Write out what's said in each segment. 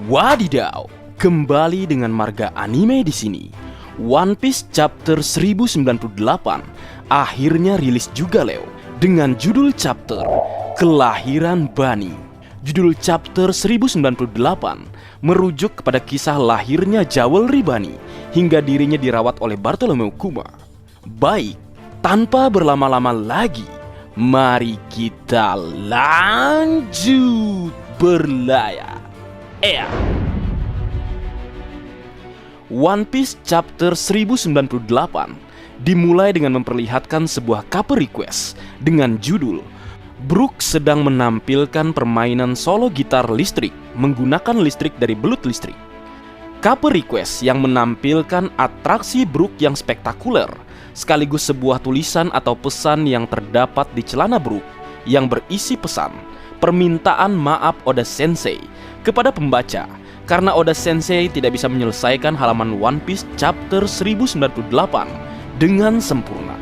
Wadidaw, kembali dengan marga anime di sini. One Piece Chapter 1098 akhirnya rilis juga Leo, dengan judul chapter Kelahiran Bani. Judul chapter 1098 merujuk kepada kisah lahirnya Jewelry Bani hingga dirinya dirawat oleh Bartholomew Kuma. Baik, tanpa berlama-lama lagi, mari kita lanjut berlayar. One Piece Chapter 1098 dimulai dengan memperlihatkan sebuah cover request dengan judul Brook sedang menampilkan permainan solo gitar listrik menggunakan listrik dari belut listrik. Cover request yang menampilkan atraksi Brook yang spektakuler sekaligus sebuah tulisan atau pesan yang terdapat di celana Brook yang berisi pesan permintaan maaf Oda Sensei kepada pembaca karena Oda Sensei tidak bisa menyelesaikan halaman One Piece Chapter 1098 dengan sempurna.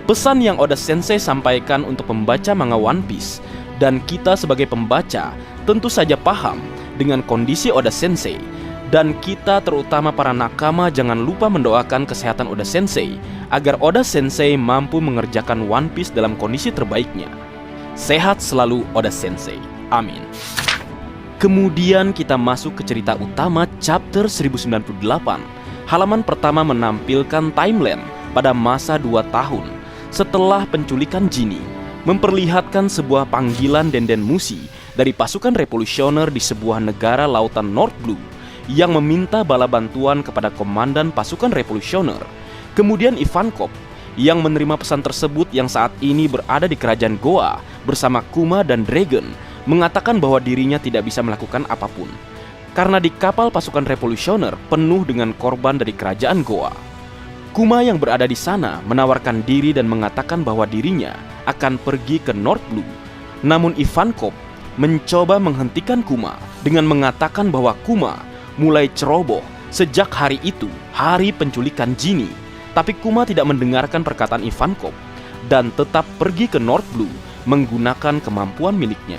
Pesan yang Oda Sensei sampaikan untuk pembaca manga One Piece dan kita sebagai pembaca tentu saja paham dengan kondisi Oda Sensei, dan kita terutama para nakama jangan lupa mendoakan kesehatan Oda Sensei agar Oda Sensei mampu mengerjakan One Piece dalam kondisi terbaiknya. Sehat selalu Oda Sensei. Amin. Kemudian kita masuk ke cerita utama chapter 1098. Halaman pertama menampilkan timeline pada masa 2 tahun setelah penculikan Jinny, memperlihatkan sebuah panggilan Denden Mushi dari pasukan revolusioner di sebuah negara lautan North Blue yang meminta bala bantuan kepada komandan pasukan revolusioner. Kemudian Ivankov yang menerima pesan tersebut yang saat ini berada di kerajaan Goa bersama Kuma dan Dragon mengatakan bahwa dirinya tidak bisa melakukan apapun karena di kapal pasukan revolusioner penuh dengan korban dari kerajaan Goa. Kuma yang berada di sana menawarkan diri dan mengatakan bahwa dirinya akan pergi ke North Blue. Namun Ivankov mencoba menghentikan Kuma dengan mengatakan bahwa Kuma mulai ceroboh sejak hari itu, hari penculikan Jinny. Tapi Kuma tidak mendengarkan perkataan Ivankov dan tetap pergi ke North Blue menggunakan kemampuan miliknya.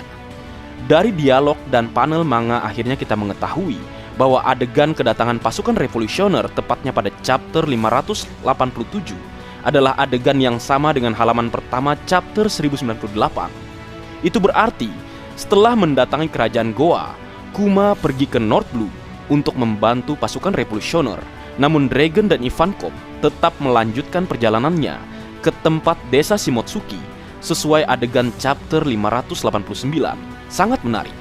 Dari dialog dan panel manga akhirnya kita mengetahui bahwa adegan kedatangan pasukan revolusioner tepatnya pada chapter 587 adalah adegan yang sama dengan halaman pertama chapter 1098. Itu berarti setelah mendatangi kerajaan Goa, Kuma pergi ke North Blue untuk membantu pasukan revolusioner. Namun Dragon dan Ivankov tetap melanjutkan perjalanannya ke tempat desa Shimotsuki sesuai adegan chapter 589. Sangat menarik.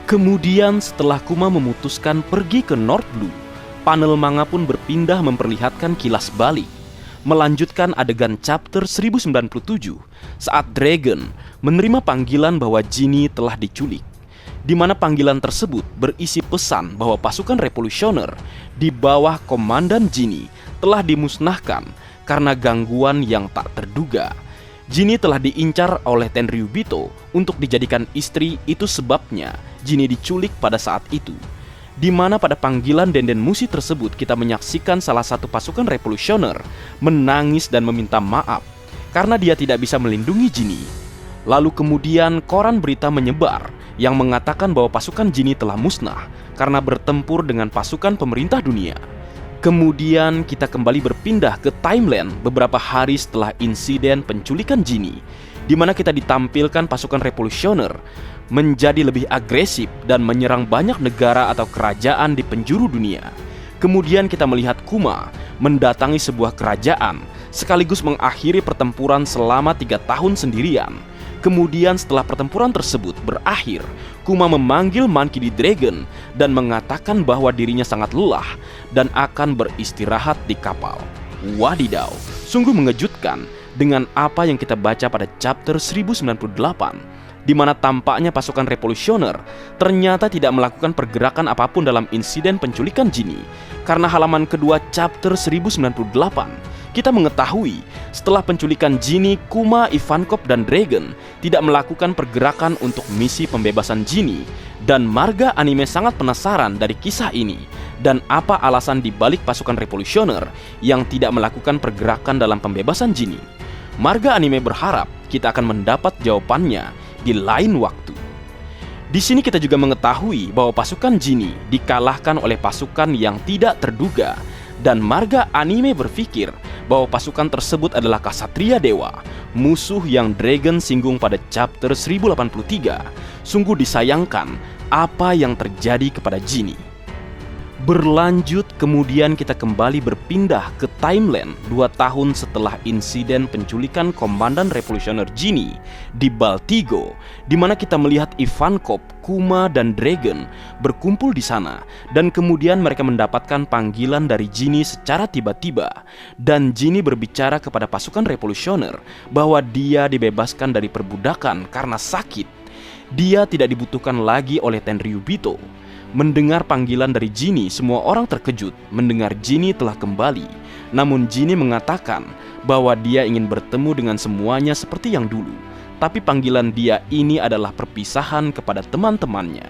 Kemudian setelah Kuma memutuskan pergi ke North Blue, panel manga pun berpindah memperlihatkan kilas balik, melanjutkan adegan chapter 1097 saat Dragon menerima panggilan bahwa Jinny telah diculik, di mana panggilan tersebut berisi pesan bahwa pasukan revolusioner di bawah komandan Jinny telah dimusnahkan karena gangguan yang tak terduga. Jinny telah diincar oleh Tenryubito untuk dijadikan istri, itu sebabnya Jinny diculik pada saat itu. Di mana pada panggilan Denden Mushi tersebut kita menyaksikan salah satu pasukan revolusioner menangis dan meminta maaf karena dia tidak bisa melindungi Jinny. Lalu kemudian koran berita menyebar yang mengatakan bahwa pasukan Jinny telah musnah karena bertempur dengan pasukan pemerintah dunia. Kemudian kita kembali berpindah ke timeline beberapa hari setelah insiden penculikan Jinny, di mana kita ditampilkan pasukan revolusioner menjadi lebih agresif dan menyerang banyak negara atau kerajaan di penjuru dunia. Kemudian kita melihat Kuma mendatangi sebuah kerajaan sekaligus mengakhiri pertempuran selama 3 tahun sendirian. Kemudian setelah pertempuran tersebut berakhir, Kuma memanggil Monkey D. Dragon dan mengatakan bahwa dirinya sangat lelah dan akan beristirahat di kapal. Wadidaw, sungguh mengejutkan dengan apa yang kita baca pada chapter 1098, di mana tampaknya pasukan revolusioner ternyata tidak melakukan pergerakan apapun dalam insiden penculikan Jinny. Karena halaman kedua chapter 1098 kita mengetahui setelah penculikan Jinny, Kuma, Ivankov, dan Dragon tidak melakukan pergerakan untuk misi pembebasan Jinny, dan marga anime sangat penasaran dari kisah ini dan apa alasan dibalik pasukan revolusioner yang tidak melakukan pergerakan dalam pembebasan Jinny. Marga anime berharap kita akan mendapat jawabannya di lain waktu. Di sini kita juga mengetahui bahwa pasukan Genie dikalahkan oleh pasukan yang tidak terduga, dan marga anime berpikir bahwa pasukan tersebut adalah Ksatria Dewa, musuh yang Dragon singgung pada chapter 1083. Sungguh disayangkan apa yang terjadi kepada Genie. Berlanjut, kemudian kita kembali berpindah ke timeline 2 tahun setelah insiden penculikan Komandan Revolusioner Genie di Baltigo, di mana kita melihat Ivankov, Kuma, dan Dragon berkumpul di sana, dan kemudian mereka mendapatkan panggilan dari Genie secara tiba-tiba, dan Genie berbicara kepada pasukan revolusioner bahwa dia dibebaskan dari perbudakan karena sakit. Dia tidak dibutuhkan lagi oleh Tenryubito. Mendengar panggilan dari Genie, semua orang terkejut mendengar Genie telah kembali. Namun Genie mengatakan bahwa dia ingin bertemu dengan semuanya seperti yang dulu. Tapi panggilan dia ini adalah perpisahan kepada teman-temannya.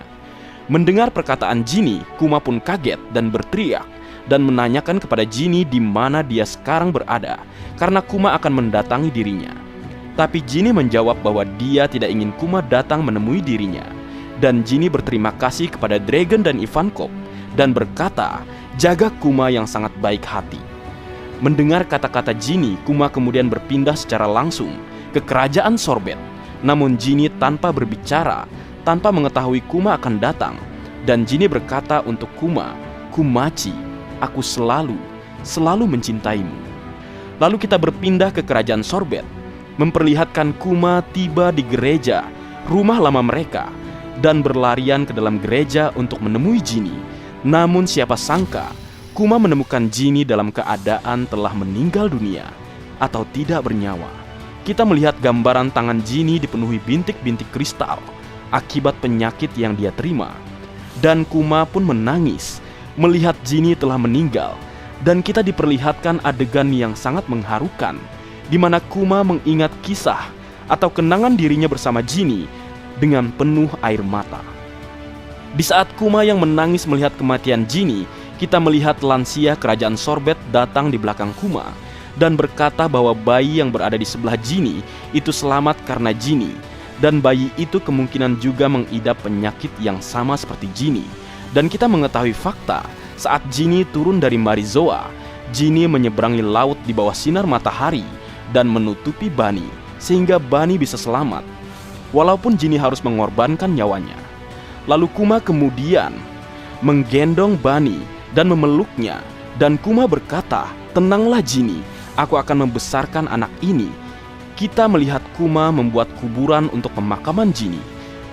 Mendengar perkataan Genie, Kuma pun kaget dan berteriak dan menanyakan kepada Genie di mana dia sekarang berada, karena Kuma akan mendatangi dirinya. Tapi Genie menjawab bahwa dia tidak ingin Kuma datang menemui dirinya. Dan Genie berterima kasih kepada Dragon dan Ivankov dan berkata, jaga Kuma yang sangat baik hati. Mendengar kata-kata Genie, Kuma kemudian berpindah secara langsung ke kerajaan Sorbet. Namun Genie tanpa berbicara, tanpa mengetahui Kuma akan datang. Dan Genie berkata untuk Kuma, Kumachi, aku selalu mencintaimu. Lalu kita berpindah ke kerajaan Sorbet, memperlihatkan Kuma tiba di gereja, rumah lama mereka, dan berlarian ke dalam gereja untuk menemui Genie. Namun siapa sangka, Kuma menemukan Genie dalam keadaan telah meninggal dunia atau tidak bernyawa. Kita melihat gambaran tangan Genie dipenuhi bintik-bintik kristal akibat penyakit yang dia terima. Dan Kuma pun menangis melihat Genie telah meninggal. Dan kita diperlihatkan adegan yang sangat mengharukan, di mana Kuma mengingat kisah atau kenangan dirinya bersama Genie dengan penuh air mata. Di saat Kuma yang menangis melihat kematian Genie, kita melihat lansia kerajaan Sorbet datang di belakang Kuma dan berkata bahwa bayi yang berada di sebelah Genie itu selamat karena Genie, dan bayi itu kemungkinan juga mengidap penyakit yang sama seperti Genie. Dan kita mengetahui fakta, saat Genie turun dari Marizoa, Genie menyeberangi laut di bawah sinar matahari dan menutupi Bunny, sehingga Bunny bisa selamat walaupun Genie harus mengorbankan nyawanya. Lalu Kuma kemudian menggendong Bunny dan memeluknya, dan Kuma berkata, tenanglah Genie, aku akan membesarkan anak ini. Kita melihat Kuma membuat kuburan untuk pemakaman Genie,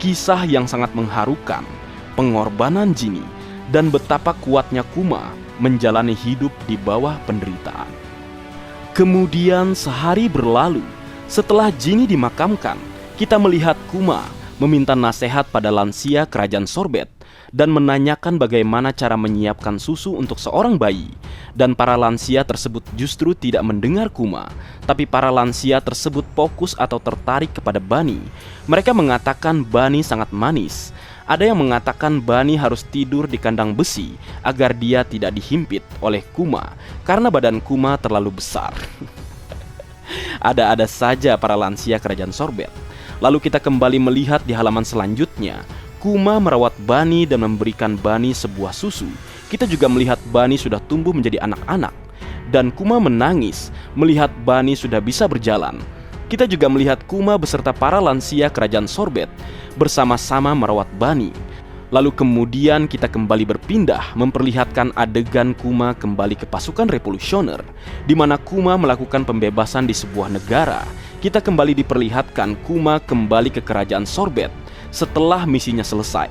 kisah yang sangat mengharukan, pengorbanan Genie, dan betapa kuatnya Kuma menjalani hidup di bawah penderitaan. Kemudian sehari berlalu, setelah Genie dimakamkan, kita melihat Kuma meminta nasihat pada lansia kerajaan Sorbet dan menanyakan bagaimana cara menyiapkan susu untuk seorang bayi. Dan para lansia tersebut justru tidak mendengar Kuma, tapi para lansia tersebut fokus atau tertarik kepada Bunny. Mereka mengatakan Bunny sangat manis. Ada yang mengatakan Bunny harus tidur di kandang besi agar dia tidak dihimpit oleh Kuma karena badan Kuma terlalu besar. Ada-ada saja para lansia kerajaan Sorbet. Lalu kita kembali melihat di halaman selanjutnya, Kuma merawat Bunny dan memberikan Bunny sebuah susu. Kita juga melihat Bunny sudah tumbuh menjadi anak-anak. Dan Kuma menangis melihat Bunny sudah bisa berjalan. Kita juga melihat Kuma beserta para lansia kerajaan Sorbet bersama-sama merawat Bunny. Lalu kemudian kita kembali berpindah memperlihatkan adegan Kuma kembali ke pasukan revolusioner, di mana Kuma melakukan pembebasan di sebuah negara. Kita kembali diperlihatkan Kuma kembali ke kerajaan Sorbet setelah misinya selesai.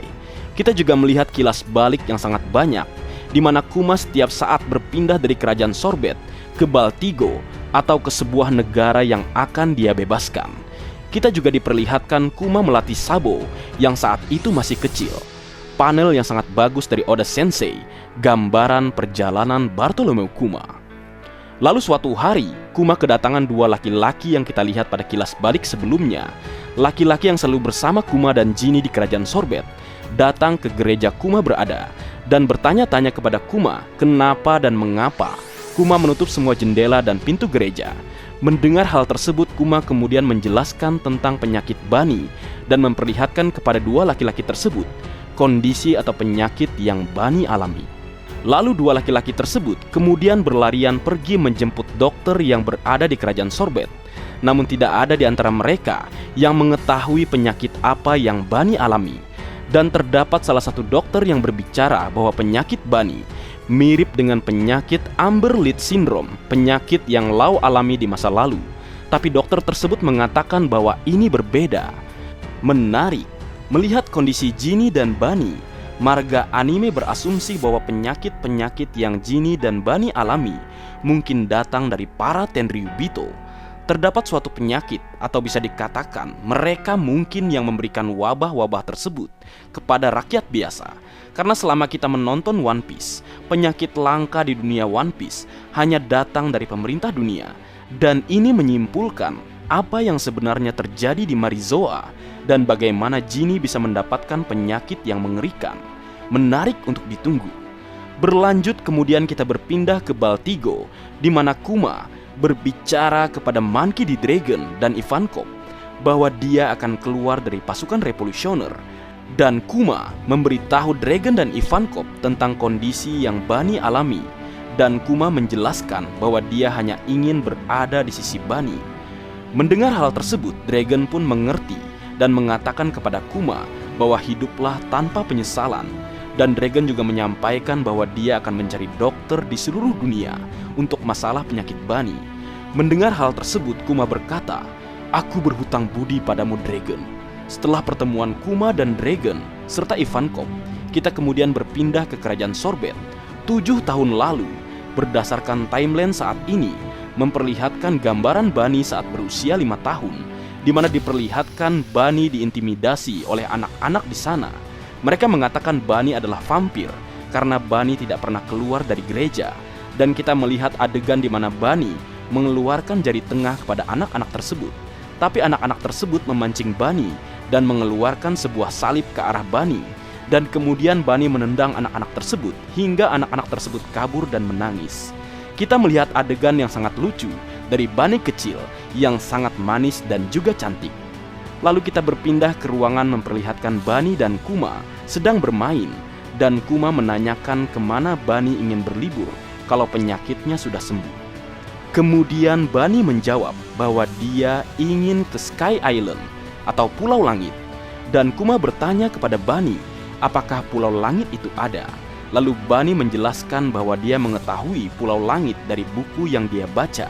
Kita juga melihat kilas balik yang sangat banyak, di mana Kuma setiap saat berpindah dari kerajaan Sorbet ke Baltigo atau ke sebuah negara yang akan dia bebaskan. Kita juga diperlihatkan Kuma melatih Sabo yang saat itu masih kecil. Panel yang sangat bagus dari Oda Sensei, gambaran perjalanan Bartholomew Kuma. Lalu suatu hari, Kuma kedatangan dua laki-laki yang kita lihat pada kilas balik sebelumnya. Laki-laki yang selalu bersama Kuma dan Genie di kerajaan Sorbet datang ke gereja Kuma berada dan bertanya-tanya kepada Kuma kenapa dan mengapa Kuma menutup semua jendela dan pintu gereja. Mendengar hal tersebut, Kuma kemudian menjelaskan tentang penyakit Bani dan memperlihatkan kepada dua laki-laki tersebut kondisi atau penyakit yang Bani alami. Lalu dua laki-laki tersebut kemudian berlarian pergi menjemput dokter yang berada di kerajaan Sorbet. Namun tidak ada di antara mereka yang mengetahui penyakit apa yang Bani alami. Dan terdapat salah satu dokter yang berbicara bahwa penyakit Bani mirip dengan penyakit Amber Lead Syndrome, penyakit yang Lau alami di masa lalu. Tapi dokter tersebut mengatakan bahwa ini berbeda. Menarik, melihat kondisi Jinny dan Bani, marga anime berasumsi bahwa penyakit-penyakit yang Jinny dan Bani alami mungkin datang dari para Tenryubito. Terdapat suatu penyakit, atau bisa dikatakan mereka mungkin yang memberikan wabah-wabah tersebut kepada rakyat biasa. Karena selama kita menonton One Piece, penyakit langka di dunia One Piece hanya datang dari pemerintah dunia. Dan ini menyimpulkan apa yang sebenarnya terjadi di Marizoa dan bagaimana Jinny bisa mendapatkan penyakit yang mengerikan. Menarik untuk ditunggu. Berlanjut kemudian kita berpindah ke Baltigo, di mana Kuma berbicara kepada Monkey D. Dragon dan Ivankov bahwa dia akan keluar dari pasukan revolusioner. Dan Kuma memberitahu Dragon dan Ivankov tentang kondisi yang Bani alami. Dan Kuma menjelaskan bahwa dia hanya ingin berada di sisi Bani. Mendengar hal tersebut, Dragon pun mengerti dan mengatakan kepada Kuma bahwa hiduplah tanpa penyesalan. Dan Dragon juga menyampaikan bahwa dia akan mencari dokter di seluruh dunia untuk masalah penyakit Bani. Mendengar hal tersebut, Kuma berkata, "Aku berhutang budi padamu, Dragon." Setelah pertemuan Kuma dan Dragon serta Ivankov, kita kemudian berpindah ke kerajaan Sorbet 7 tahun lalu. Berdasarkan timeline saat ini memperlihatkan gambaran Bani saat berusia 5 tahun, di mana diperlihatkan Bani diintimidasi oleh anak-anak di sana. Mereka mengatakan Bani adalah vampir karena Bani tidak pernah keluar dari gereja. Dan kita melihat adegan di mana Bani mengeluarkan jari tengah kepada anak-anak tersebut. Tapi anak-anak tersebut memancing Bani dan mengeluarkan sebuah salib ke arah Bani. Dan kemudian Bani menendang anak-anak tersebut hingga anak-anak tersebut kabur dan menangis. Kita melihat adegan yang sangat lucu dari Bani kecil yang sangat manis dan juga cantik. Lalu kita berpindah ke ruangan memperlihatkan Bani dan Kuma sedang bermain. Dan Kuma menanyakan kemana Bani ingin berlibur kalau penyakitnya sudah sembuh. Kemudian Bani menjawab bahwa dia ingin ke Sky Island atau Pulau Langit. Dan Kuma bertanya kepada Bani, apakah Pulau Langit itu ada? Lalu Bani menjelaskan bahwa dia mengetahui Pulau Langit dari buku yang dia baca.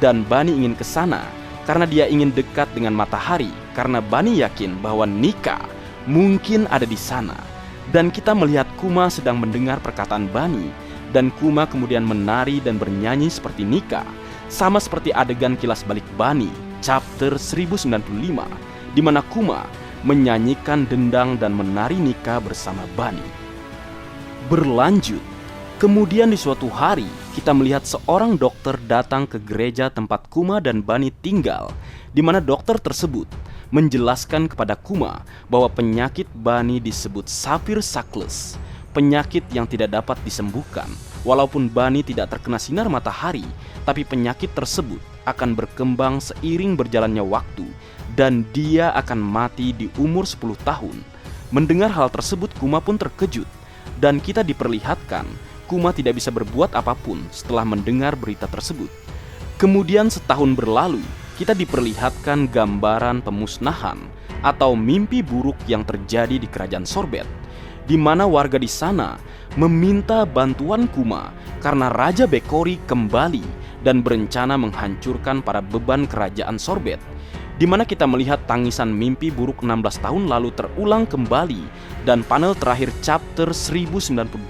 Dan Bani ingin ke sana karena dia ingin dekat dengan matahari, karena Bani yakin bahwa Nika mungkin ada di sana. Dan kita melihat Kuma sedang mendengar perkataan Bani, dan Kuma kemudian menari dan bernyanyi seperti Nika, sama seperti adegan Kilas Balik Bani chapter 1095, di mana Kuma menyanyikan dendang dan menari Nika bersama Bani. Berlanjut, kemudian di suatu hari kita melihat seorang dokter datang ke gereja tempat Kuma dan Bani tinggal, di mana dokter tersebut menjelaskan kepada Kuma bahwa penyakit Bani disebut Sapphire Suckles, penyakit yang tidak dapat disembuhkan. Walaupun Bani tidak terkena sinar matahari, tapi penyakit tersebut akan berkembang seiring berjalannya waktu dan dia akan mati di umur 10 tahun. Mendengar hal tersebut, Kuma pun terkejut dan kita diperlihatkan Kuma tidak bisa berbuat apapun setelah mendengar berita tersebut. Kemudian setahun berlalu, kita diperlihatkan gambaran pemusnahan atau mimpi buruk yang terjadi di kerajaan Sorbet, di mana warga di sana meminta bantuan Kuma karena Raja Bekori kembali dan berencana menghancurkan para beban kerajaan Sorbet, di mana kita melihat tangisan mimpi buruk 16 tahun lalu terulang kembali. Dan panel terakhir chapter 1098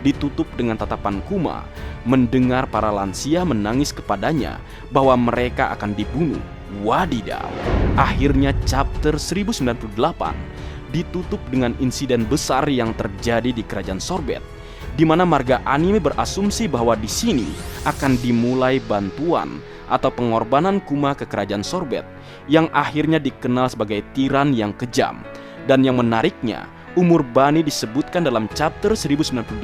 ditutup dengan tatapan Kuma mendengar para lansia menangis kepadanya bahwa mereka akan dibunuh. Wadidaw. Akhirnya chapter 1098 ditutup dengan insiden besar yang terjadi di kerajaan Sorbet, di mana marga anime berasumsi bahwa di sini akan dimulai bantuan atau pengorbanan Kuma ke kerajaan Sorbet yang akhirnya dikenal sebagai tiran yang kejam. Dan yang menariknya, umur Bani disebutkan dalam chapter 1098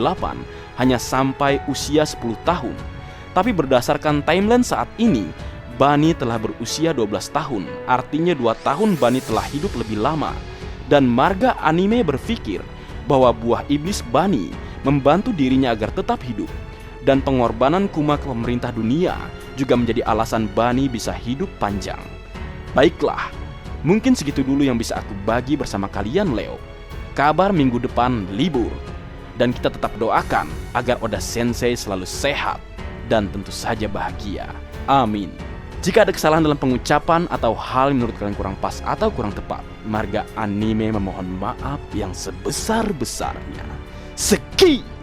hanya sampai usia 10 tahun. Tapi berdasarkan timeline saat ini, Bani telah berusia 12 tahun, artinya 2 tahun Bani telah hidup lebih lama. Dan marga anime berpikir bahwa buah iblis Bani membantu dirinya agar tetap hidup. Dan pengorbanan Kuma ke pemerintah dunia juga menjadi alasan Bani bisa hidup panjang. Baiklah, mungkin segitu dulu yang bisa aku bagi bersama kalian Leo. Kabar minggu depan libur. Dan kita tetap doakan agar Oda Sensei selalu sehat dan tentu saja bahagia. Amin. Jika ada kesalahan dalam pengucapan atau hal yang menurut kalian kurang pas atau kurang tepat, marga anime memohon maaf yang sebesar-besarnya. Sekian.